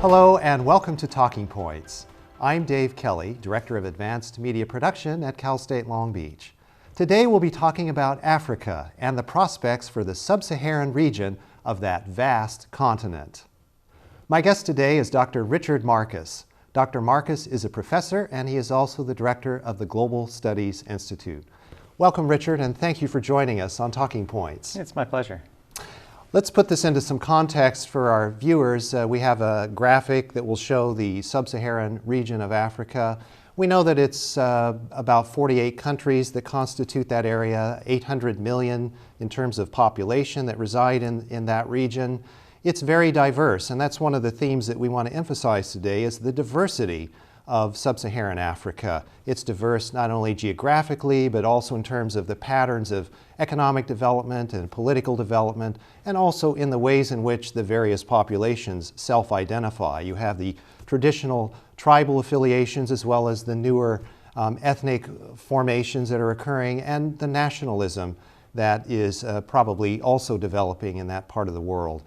Hello and welcome to Talking Points. I'm Dave Kelly, Director of Advanced Media Production at Cal State Long Beach. Today we'll be talking about Africa and the prospects for the Sub-Saharan region of that vast continent. My guest today is Dr. Richard Marcus. Dr. Marcus is a professor and he is also the director of the Global Studies Institute. Welcome, Richard, and thank you for joining us on Talking Points. It's my pleasure. Let's put this into some context for our viewers. We have a graphic that will show the Sub-Saharan region of Africa. We know that it's about 48 countries that constitute that area, 800 million in terms of population that reside in that region. It's very diverse, and that's one of the themes that we want to emphasize today is the diversity of Sub-Saharan Africa. It's diverse not only geographically, but also in terms of the patterns of economic development and political development, and also in the ways in which the various populations self-identify. You have the traditional tribal affiliations as well as the newer ethnic formations that are occurring, and the nationalism that is probably also developing in that part of the world.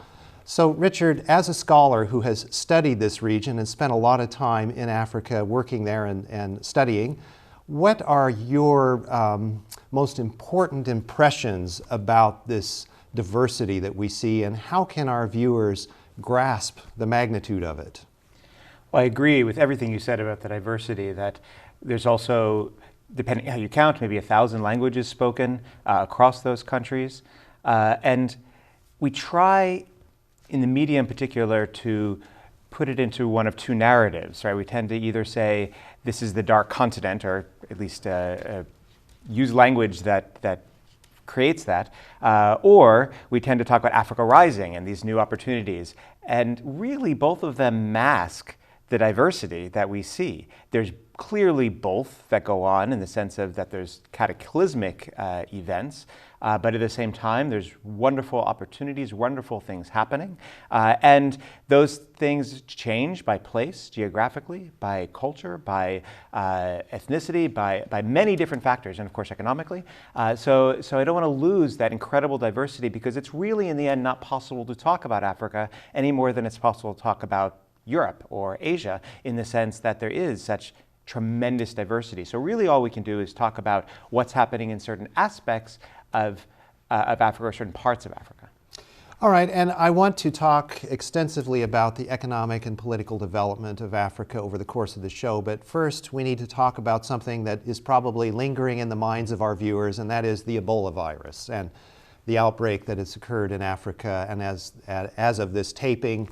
So Richard, as a scholar who has studied this region and spent a lot of time in Africa working there and studying, what are your most important impressions about this diversity that we see, and how can our viewers grasp the magnitude of it? Well, I agree with everything you said about the diversity, that there's also, depending how you count, maybe 1,000 languages spoken across those countries. And we try, in the media in particular, to put it into one of two narratives, right? We tend to either say, this is the dark continent, or at least use language that creates that, or we tend to talk about Africa rising and these new opportunities. And really, both of them mask the diversity that we see. There's clearly both that go on in the sense of that there's cataclysmic events, but at the same time, there's wonderful opportunities, wonderful things happening. And those things change by place, geographically, by culture, by ethnicity, by many different factors, and of course, economically. So I don't want to lose that incredible diversity, because it's really, in the end, not possible to talk about Africa any more than it's possible to talk about Europe or Asia, in the sense that there is such tremendous diversity. So really all we can do is talk about what's happening in certain aspects of Africa, or certain parts of Africa. All right, and I want to talk extensively about the economic and political development of Africa over the course of the show, but first we need to talk about something that is probably lingering in the minds of our viewers, and that is the Ebola virus and the outbreak that has occurred in Africa. And as of this taping,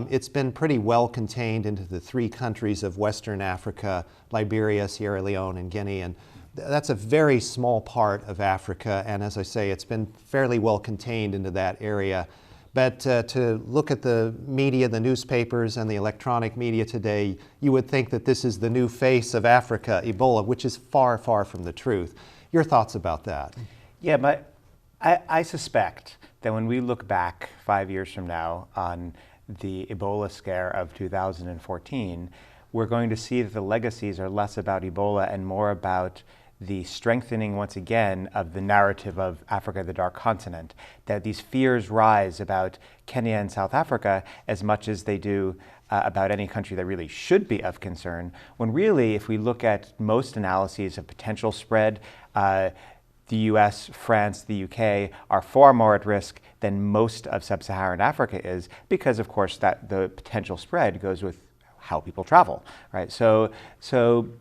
it's been pretty well contained into the 3 countries of Western Africa, Liberia, Sierra Leone, and Guinea. And that's a very small part of Africa. And as I say, it's been fairly well contained into that area. But to look at the media, the newspapers, and the electronic media today, you would think that this is the new face of Africa, Ebola, which is far, far from the truth. Your thoughts about that? Yeah, but I suspect that when we look back 5 years from now on the Ebola scare of 2014, we're going to see that the legacies are less about Ebola and more about the strengthening, once again, of the narrative of Africa, the dark continent, that these fears rise about Kenya and South Africa as much as they do about any country that really should be of concern, when really, if we look at most analyses of potential spread, the US, France, the UK are far more at risk than most of Sub-Saharan Africa is, because of course that the potential spread goes with how people travel, right? So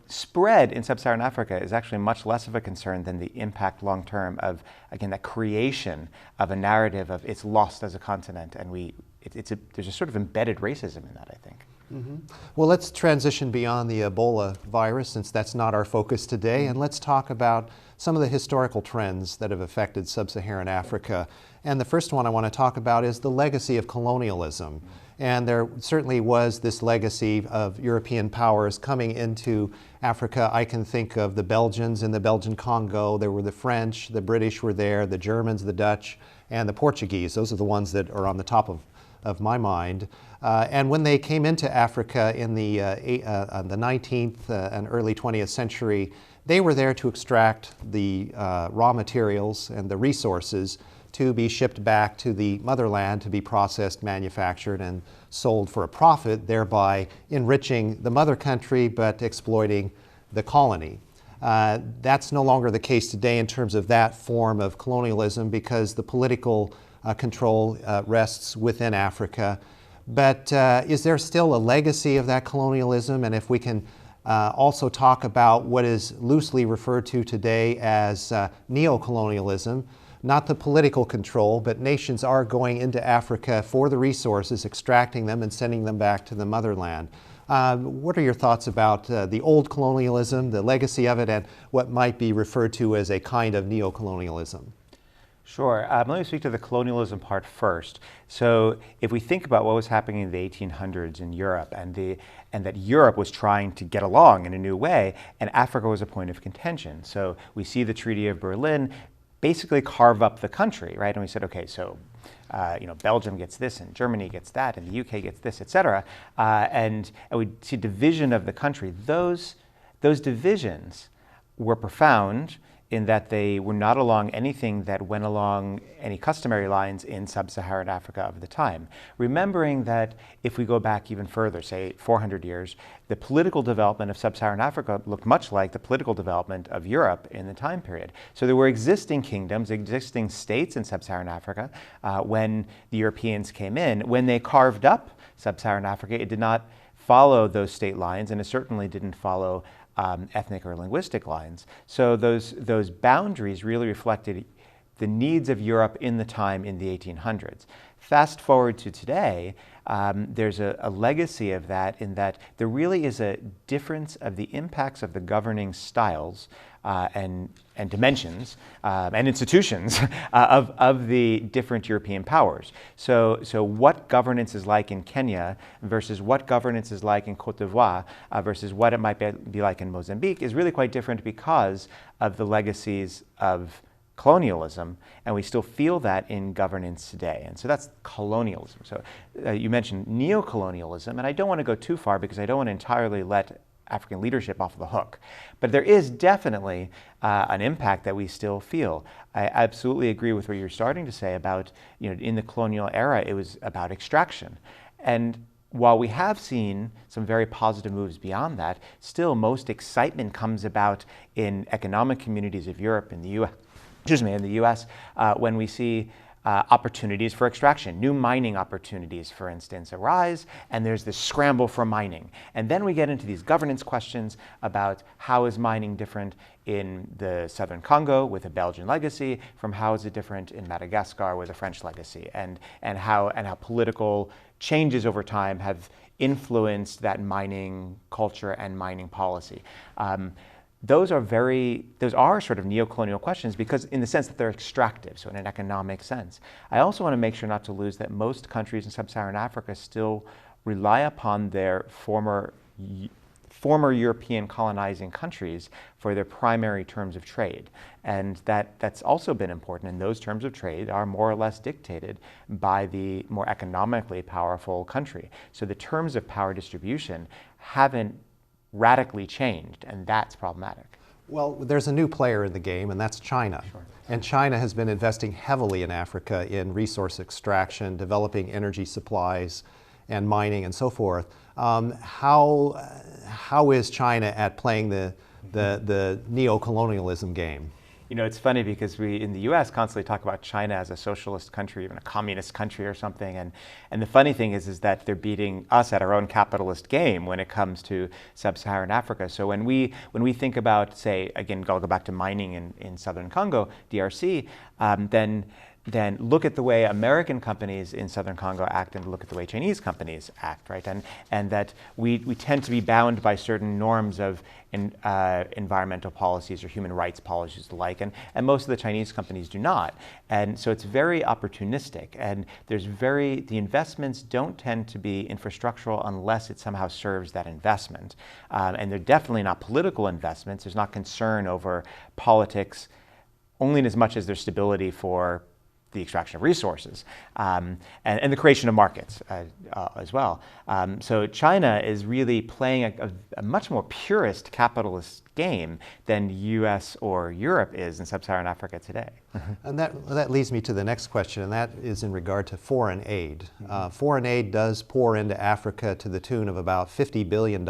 spread in Sub-Saharan Africa is actually much less of a concern than the impact long-term of, again, that creation of a narrative of it's lost as a continent, and there's a sort of embedded racism in that, I think. Mm-hmm. Well, let's transition beyond the Ebola virus, since that's not our focus today, and let's talk about some of the historical trends that have affected Sub-Saharan Africa. And the first one I want to talk about is the legacy of colonialism. And there certainly was this legacy of European powers coming into Africa. I can think of the Belgians in the Belgian Congo. There were the French, the British were there, the Germans, the Dutch, and the Portuguese. Those are the ones that are on the top of my mind. And when they came into Africa in the 19th and early 20th century, they were there to extract the raw materials and the resources to be shipped back to the motherland to be processed, manufactured, and sold for a profit, thereby enriching the mother country but exploiting the colony. That's no longer the case today in terms of that form of colonialism because the political control rests within Africa. But is there still a legacy of that colonialism? And if we can also talk about what is loosely referred to today as neocolonialism, not the political control, but nations are going into Africa for the resources, extracting them and sending them back to the motherland. What are your thoughts about the old colonialism, the legacy of it, and what might be referred to as a kind of neocolonialism? Sure. Let me speak to the colonialism part first. So if we think about what was happening in the 1800s in Europe and that Europe was trying to get along in a new way, and Africa was a point of contention. So we see the Treaty of Berlin basically carve up the country, right? And we said, okay, so Belgium gets this, and Germany gets that, and the UK gets this, et cetera. And we see division of the country. Those divisions were profound in that they were not along anything that went along any customary lines in Sub-Saharan Africa of the time. Remembering that if we go back even further, say 400 years, the political development of Sub-Saharan Africa looked much like the political development of Europe in the time period. So there were existing kingdoms, existing states in Sub-Saharan Africa when the Europeans came in. When they carved up Sub-Saharan Africa, it did not follow those state lines, and it certainly didn't follow ethnic or linguistic lines. So those boundaries really reflected the needs of Europe in the time in the 1800s. Fast forward to today, there's a legacy of that in that there really is a difference of the impacts of the governing styles and dimensions and institutions of the different European powers. So what governance is like in Kenya versus what governance is like in Cote d'Ivoire versus what it might be like in Mozambique is really quite different because of the legacies of colonialism, and we still feel that in governance today. And so that's colonialism. So you mentioned neocolonialism, and I don't want to go too far because I don't want to entirely let African leadership off the hook. But there is definitely an impact that we still feel. I absolutely agree with what you're starting to say about, in the colonial era, it was about extraction. And while we have seen some very positive moves beyond that, still most excitement comes about in economic communities of Europe and the US, when we see opportunities for extraction. New mining opportunities, for instance, arise, and there's this scramble for mining. And then we get into these governance questions about how is mining different in the southern Congo with a Belgian legacy from how is it different in Madagascar with a French legacy, and how political changes over time have influenced that mining culture and mining policy. Those are sort of neocolonial questions because in the sense that they're extractive, so in an economic sense. I also want to make sure not to lose that most countries in Sub-Saharan Africa still rely upon their former European colonizing countries for their primary terms of trade. And that's also been important, and those terms of trade are more or less dictated by the more economically powerful country. So the terms of power distribution haven't radically changed, and that's problematic. Well, there's a new player in the game, and that's China. Sure. And China has been investing heavily in Africa in resource extraction, developing energy supplies, and mining, and so forth. How is China at playing the neocolonialism game? It's funny because we in the US constantly talk about China as a socialist country, even a communist country or something. And the funny thing is that they're beating us at our own capitalist game when it comes to Sub-Saharan Africa. So when we think about, say, again, I'll go back to mining in southern Congo, DRC, then look at the way American companies in southern Congo act and look at the way Chinese companies act, right? And that we tend to be bound by certain norms of environmental policies or human rights policies alike, and most of the Chinese companies do not. And so it's very opportunistic, and the investments don't tend to be infrastructural unless it somehow serves that investment. And they're definitely not political investments. There's not concern over politics only in as much as there's stability for the extraction of resources, and the creation of markets as well. So China is really playing a much more purist capitalist game than the US or Europe is in sub-Saharan Africa today. And that leads me to the next question, and that is in regard to foreign aid. Foreign aid does pour into Africa to the tune of about $50 billion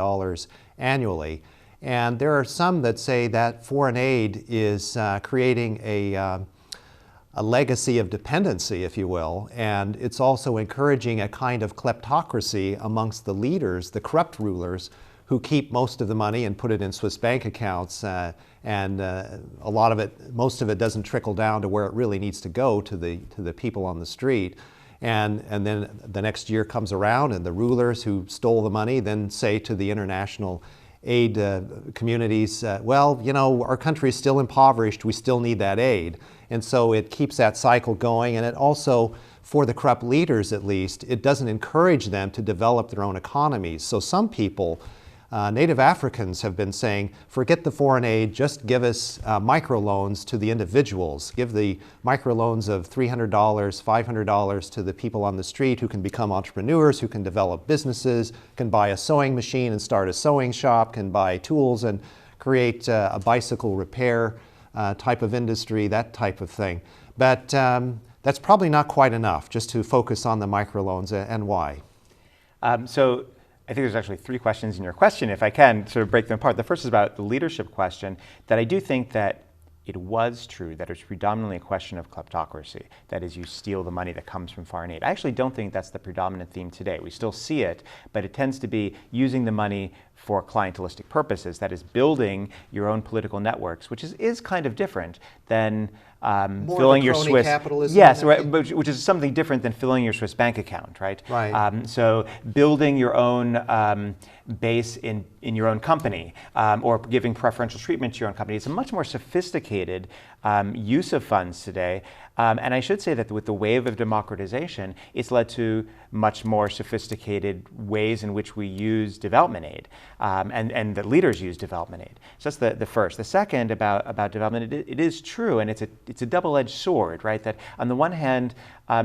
annually. And there are some that say that foreign aid is creating a legacy of dependency, if you will, and it's also encouraging a kind of kleptocracy amongst the leaders, the corrupt rulers, who keep most of the money and put it in Swiss bank accounts, and a lot of it, most of it doesn't trickle down to where it really needs to go, to the people on the street. And then the next year comes around and the rulers who stole the money then say to the international aid communities, well, you know, our country is still impoverished, we still need that aid. And so it keeps that cycle going, and it also, for the corrupt leaders at least, it doesn't encourage them to develop their own economies. So some people, Native Africans, have been saying, forget the foreign aid, just give us microloans to the individuals. Give the microloans of $300, $500 to the people on the street who can become entrepreneurs, who can develop businesses, can buy a sewing machine and start a sewing shop, can buy tools and create a bicycle repair type of industry, that type of thing. But that's probably not quite enough, just to focus on the microloans, and why? So I think there's actually three questions in your question, if I can sort of break them apart. The first is about the leadership question, that I do think that it was true that it's predominantly a question of kleptocracy. That is, you steal the money that comes from foreign aid. I actually don't think that's the predominant theme today. We still see it, but it tends to be using the money for clientelistic purposes. That is, building your own political networks, which is kind of different than filling your Swiss capitalism. Yes, right, which is something different than filling your Swiss bank account, right? Right. So building your own base in your own company, or giving preferential treatment to your own company. It's a much more sophisticated use of funds today. And I should say that with the wave of democratization, it's led to much more sophisticated ways in which we use development aid, and the leaders use development aid. So that's the first. The second about development, it is true, and it's a double-edged sword, right? That on the one hand,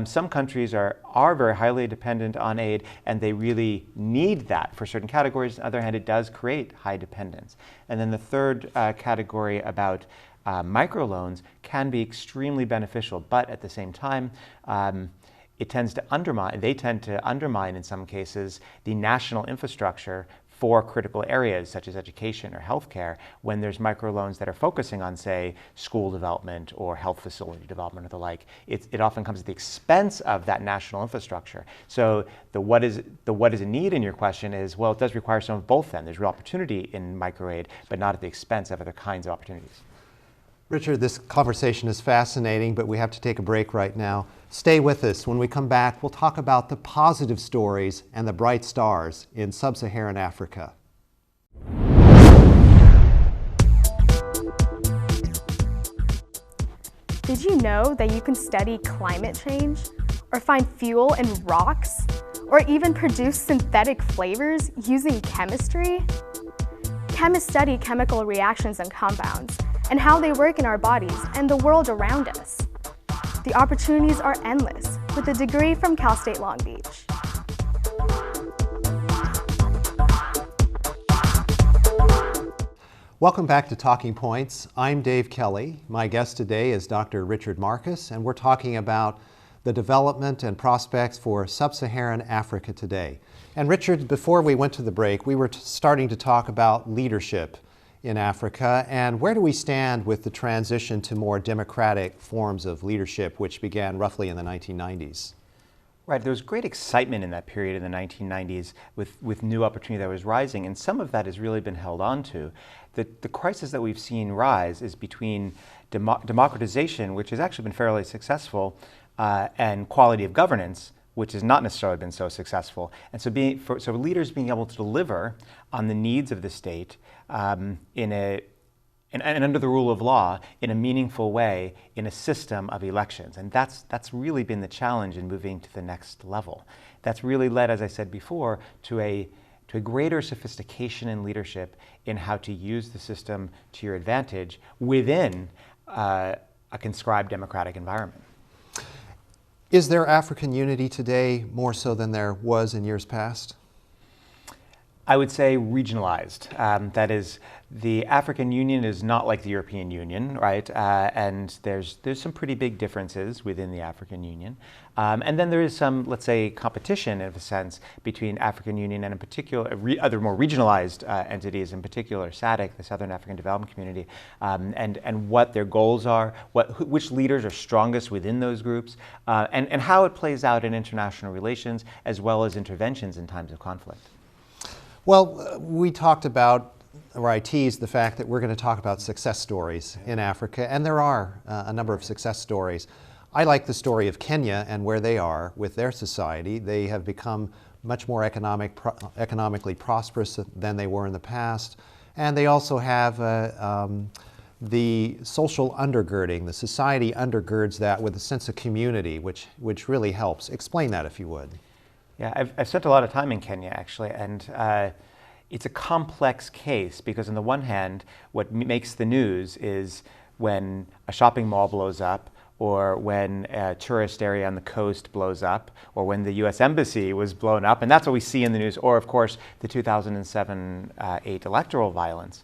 some countries are very highly dependent on aid, and they really need that for certain categories. On the other hand, it does create high dependence. And then the third category about microloans can be extremely beneficial, but at the same time, they tend to undermine in some cases the national infrastructure for critical areas such as education or healthcare, when there's microloans that are focusing on, say, school development or health facility development or the like. It often comes at the expense of that national infrastructure. So the what is a need in your question is, well, it does require some of both then. There's real opportunity in microaid, but not at the expense of other kinds of opportunities. Richard, this conversation is fascinating, but we have to take a break right now. Stay with us. When we come back, we'll talk about the positive stories and the bright stars in sub-Saharan Africa. Did you know that you can study climate change, or find fuel in rocks, or even produce synthetic flavors using chemistry? Chemists study chemical reactions and compounds, and how they work in our bodies and the world around us. The opportunities are endless with a degree from Cal State Long Beach. Welcome back to Talking Points. I'm Dave Kelly. My guest today is Dr. Richard Marcus, and we're talking about the development and prospects for sub-Saharan Africa today. And Richard, before we went to the break, we were starting to talk about leadership in Africa, and where do we stand with the transition to more democratic forms of leadership, which began roughly in the 1990s? Right, there was great excitement in that period in the 1990s with new opportunity that was rising, and some of that has really been held on to. The crisis that we've seen rise is between democratization, which has actually been fairly successful, and quality of governance, which has not necessarily been so successful. And so leaders being able to deliver on the needs of the state and under the rule of law in a meaningful way in a system of elections. And that's really been the challenge in moving to the next level. That's really led, as I said before, to a greater sophistication in leadership in how to use the system to your advantage within a conscribed democratic environment. Is there African unity today more so than there was in years past? I would say regionalized. That is, the African Union is not like the European Union, right? And there's some pretty big differences within the African Union. And then there is some, let's say, competition in a sense between African Union and in particular other more regionalized entities, in particular SADC, the Southern African Development Community, and what their goals are, which leaders are strongest within those groups, and how it plays out in international relations as well as interventions in times of conflict. Well, we talked about, or I teased the fact that we're going to talk about success stories in Africa, and there are a number of success stories. I like the story of Kenya and where they are with their society. They have become much more economically prosperous than they were in the past, and they also have the social undergirding. The society undergirds that with a sense of community, which really helps. Explain that if you would. Yeah, I've spent a lot of time in Kenya, actually, and it's a complex case because on the one hand, what makes the news is when a shopping mall blows up, or when a tourist area on the coast blows up, or when the US Embassy was blown up, and that's what we see in the news, or of course, the 2007-8 electoral violence.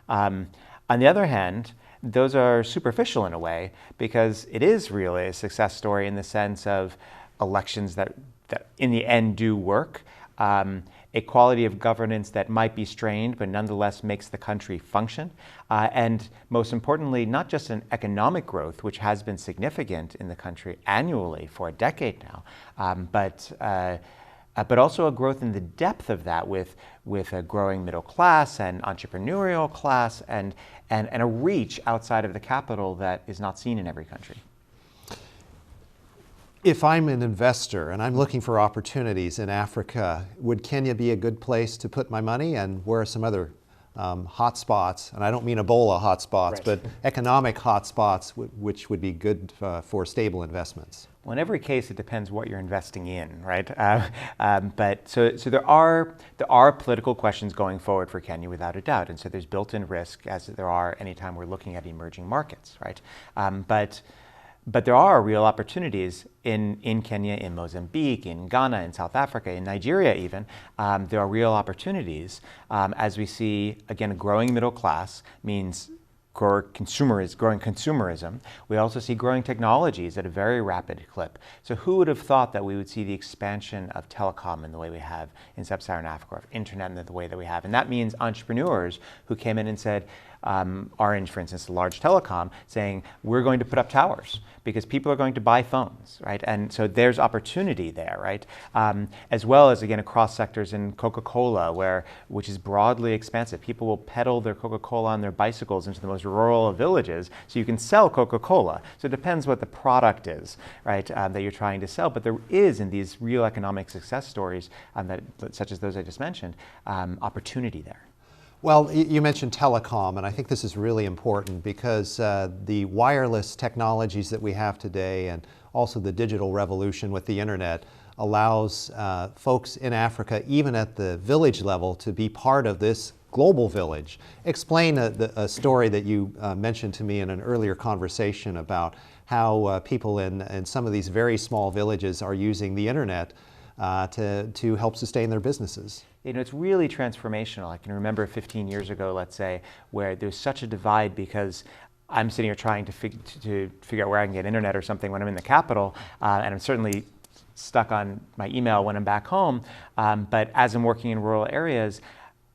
On the other hand, those are superficial in a way because it is really a success story in the sense of elections that in the end do work, a quality of governance that might be strained but nonetheless makes the country function, and most importantly, not just an economic growth, which has been significant in the country annually for a decade now, but also a growth in the depth of that with a growing middle class and entrepreneurial class and a reach outside of the capital that is not seen in every country. If I'm an investor and I'm looking for opportunities in Africa, would Kenya be a good place to put my money? And where are some other hot spots? And I don't mean Ebola hot spots, right, but economic hot spots which would be good for stable investments. Well, in every case, it depends what you're investing in, right? But so there are political questions going forward for Kenya without a doubt, and so there's built-in risk as there are anytime we're looking at emerging markets, right? But there are real opportunities in Kenya, in Mozambique, in Ghana, in South Africa, in Nigeria even. There are real opportunities as we see, again, a growing middle class means growing consumerism. We also see growing technologies at a very rapid clip. So who would have thought that we would see the expansion of telecom in the way we have in Sub-Saharan Africa, or of internet in the way that we have? And that means entrepreneurs who came in and said, Orange, for instance, a large telecom, saying, we're going to put up towers because people are going to buy phones, right? And so there's opportunity there, right? As well as, again, across sectors in Coca-Cola, which is broadly expansive. People will pedal their Coca-Cola on their bicycles into the most rural of villages, so you can sell Coca-Cola. So it depends what the product is, right, that you're trying to sell. But there is, in these real economic success stories, such as those I just mentioned, opportunity there. Well, you mentioned telecom, and I think this is really important because the wireless technologies that we have today and also the digital revolution with the internet allows folks in Africa, even at the village level, to be part of this global village. Explain a story that you mentioned to me in an earlier conversation about how people in some of these very small villages are using the internet to help sustain their businesses. You know, it's really transformational. I can remember 15 years ago, let's say, where there's such a divide because I'm sitting here trying to figure out where I can get internet or something when I'm in the capital, and I'm certainly stuck on my email when I'm back home. But as I'm working in rural areas,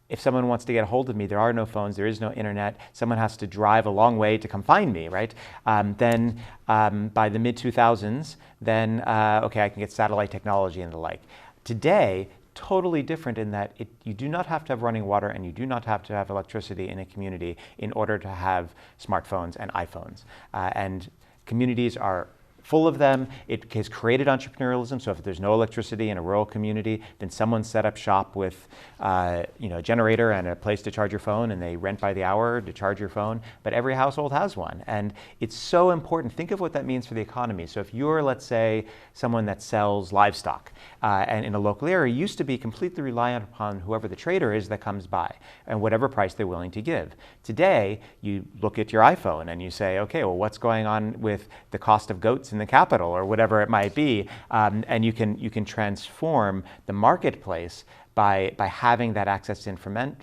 if someone wants to get a hold of me, there are no phones, there is no internet, someone has to drive a long way to come find me, right? Then by the mid-2000s, okay, I can get satellite technology and the like. Today, totally different in that you do not have to have running water and you do not have to have electricity in a community in order to have smartphones and iPhones. And communities are full of them. It has created entrepreneurialism. So if there's no electricity in a rural community, then someone set up shop with a generator and a place to charge your phone, and they rent by the hour to charge your phone. But every household has one. And it's so important. Think of what that means for the economy. So if you're, let's say, someone that sells livestock and in a local area, you used to be completely reliant upon whoever the trader is that comes by and whatever price they're willing to give. Today, you look at your iPhone and you say, okay, well, what's going on with the cost of goats in in the capital or whatever it might be, and you can transform the marketplace by having that access to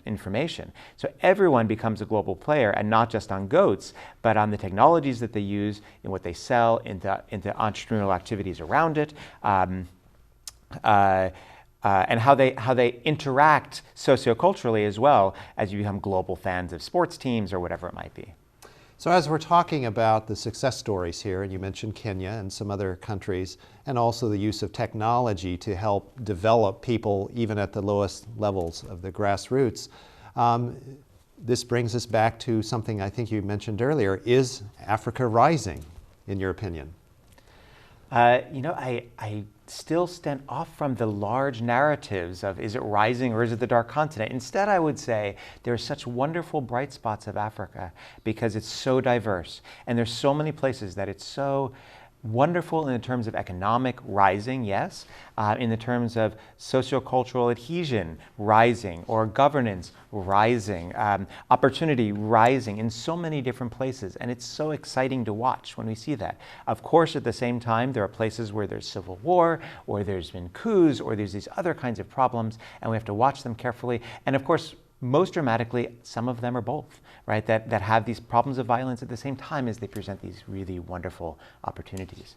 information. So everyone becomes a global player, and not just on goats, but on the technologies that they use, in what they sell, into entrepreneurial activities around it, and how they interact socioculturally as well as you become global fans of sports teams or whatever it might be. So as we're talking about the success stories here, and you mentioned Kenya and some other countries, and also the use of technology to help develop people even at the lowest levels of the grassroots, this brings us back to something I think you mentioned earlier. Is Africa rising, in your opinion? I still stand off from the large narratives of is it rising or is it the dark continent. Instead, I would say there are such wonderful bright spots of Africa because it's so diverse, and there's so many places that it's so wonderful in terms of economic rising, yes, in the terms of sociocultural adhesion rising, or governance rising, opportunity rising in so many different places. And it's so exciting to watch when we see that. Of course, at the same time, there are places where there's civil war, or there's been coups, or there's these other kinds of problems, and we have to watch them carefully. And of course, most dramatically, some of them are both, right? That have these problems of violence at the same time as they present these really wonderful opportunities.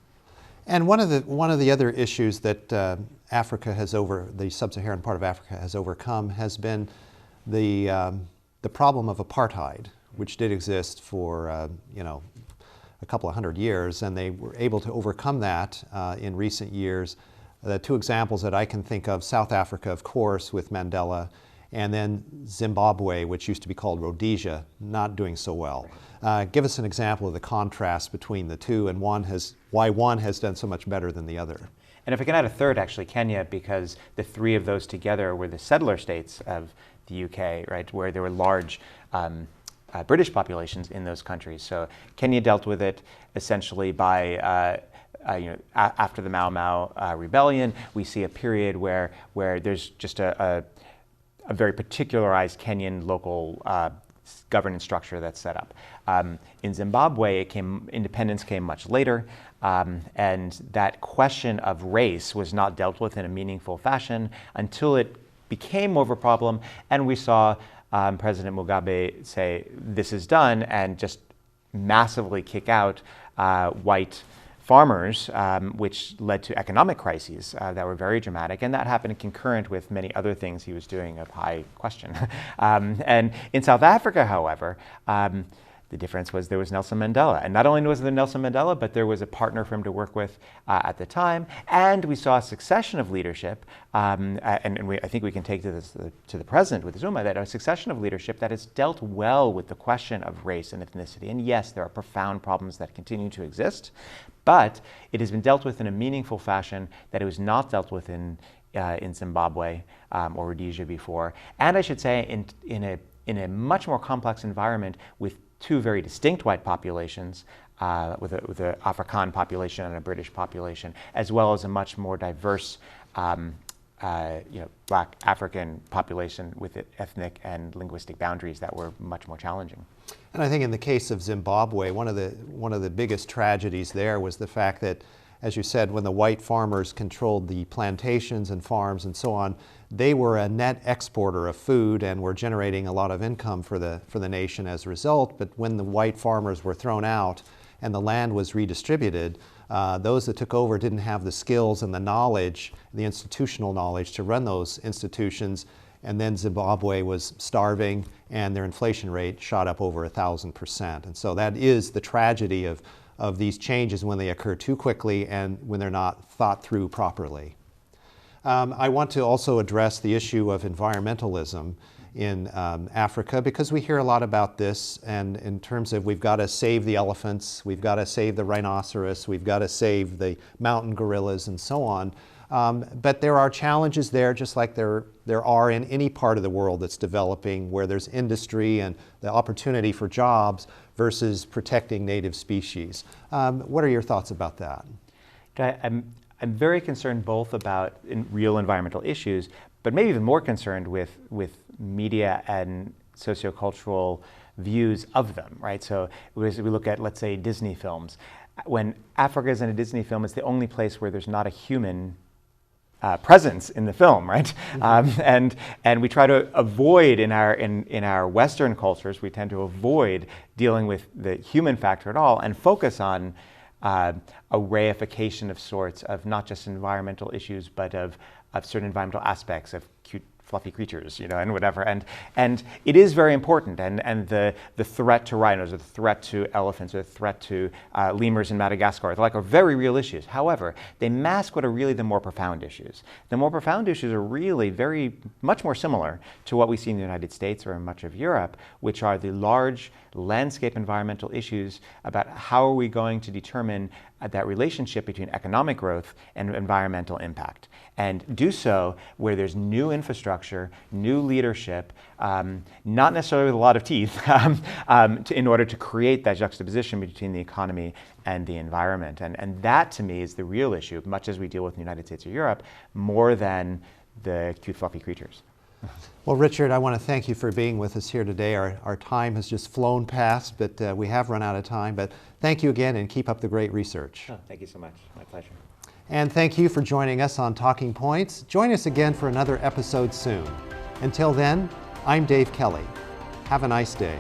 And one of the other issues that the Sub-Saharan part of Africa has overcome has been the problem of apartheid, which did exist for a couple of hundred years, and they were able to overcome that in recent years. The two examples that I can think of: South Africa, of course, with Mandela, and then Zimbabwe, which used to be called Rhodesia, not doing so well. Give us an example of the contrast between the two, and why one has done so much better than the other. And if I can add a third, actually, Kenya, because the three of those together were the settler states of the UK, right, where there were large British populations in those countries. So Kenya dealt with it essentially by after the Mau Mau rebellion. We see a period where there's just a very particularized Kenyan local governance structure that's set up. In Zimbabwe, independence came much later, and that question of race was not dealt with in a meaningful fashion until it became more of a problem, and we saw President Mugabe say, "This is done," and just massively kick out white farmers, which led to economic crises that were very dramatic, and that happened concurrent with many other things he was doing of high question. And in South Africa, however, the difference was there was Nelson Mandela. And not only was there Nelson Mandela, but there was a partner for him to work with at the time. And we saw a succession of leadership, and I think we can take to the present with Zuma, that a succession of leadership that has dealt well with the question of race and ethnicity. And yes, there are profound problems that continue to exist, but it has been dealt with in a meaningful fashion that it was not dealt with in Zimbabwe or Rhodesia before. And I should say in a much more complex environment with two very distinct white populations, with an Afrikaan population and a British population, as well as a much more diverse Black African population with ethnic and linguistic boundaries that were much more challenging. And I think in the case of Zimbabwe, one of the biggest tragedies there was the fact that, as you said, when the white farmers controlled the plantations and farms and so on, they were a net exporter of food and were generating a lot of income for the nation as a result. But when the white farmers were thrown out and the land was redistributed, those that took over didn't have the skills and the knowledge, the institutional knowledge to run those institutions. And then Zimbabwe was starving and their inflation rate shot up over 1,000%. And so that is the tragedy of these changes when they occur too quickly and when they're not thought through properly. I want to also address the issue of environmentalism in Africa, because we hear a lot about this, and in terms of we've got to save the elephants, we've got to save the rhinoceros, we've got to save the mountain gorillas and so on. But there are challenges there, just like there are in any part of the world that's developing, where there's industry and the opportunity for jobs versus protecting native species. What are your thoughts about that? I'm very concerned both about real environmental issues, but maybe even more concerned with media and sociocultural views of them, right? So as we look at, let's say, Disney films, when Africa is in a Disney film, it's the only place where there's not a human presence in the film, right? And we try to avoid in our Western cultures, we tend to avoid dealing with the human factor at all and focus on a reification of sorts of not just environmental issues, but of certain environmental aspects of cute, fluffy creatures, and whatever. And it is very important. And the threat to rhinos, or the threat to elephants, or the threat to lemurs in Madagascar, are very real issues. However, they mask what are really the more profound issues. The more profound issues are really much more similar to what we see in the United States or in much of Europe, which are the large landscape environmental issues about how are we going to determine that relationship between economic growth and environmental impact, and do so where there's new infrastructure, new leadership, not necessarily with a lot of teeth, in order to create that juxtaposition between the economy and the environment. And that, to me, is the real issue, much as we deal with the United States or Europe, more than the cute, fluffy creatures. Well, Richard, I want to thank you for being with us here today. Our time has just flown past, but we have run out of time. But thank you again, and keep up the great research. Oh, thank you so much. My pleasure. And thank you for joining us on Talking Points. Join us again for another episode soon. Until then, I'm Dave Kelly. Have a nice day.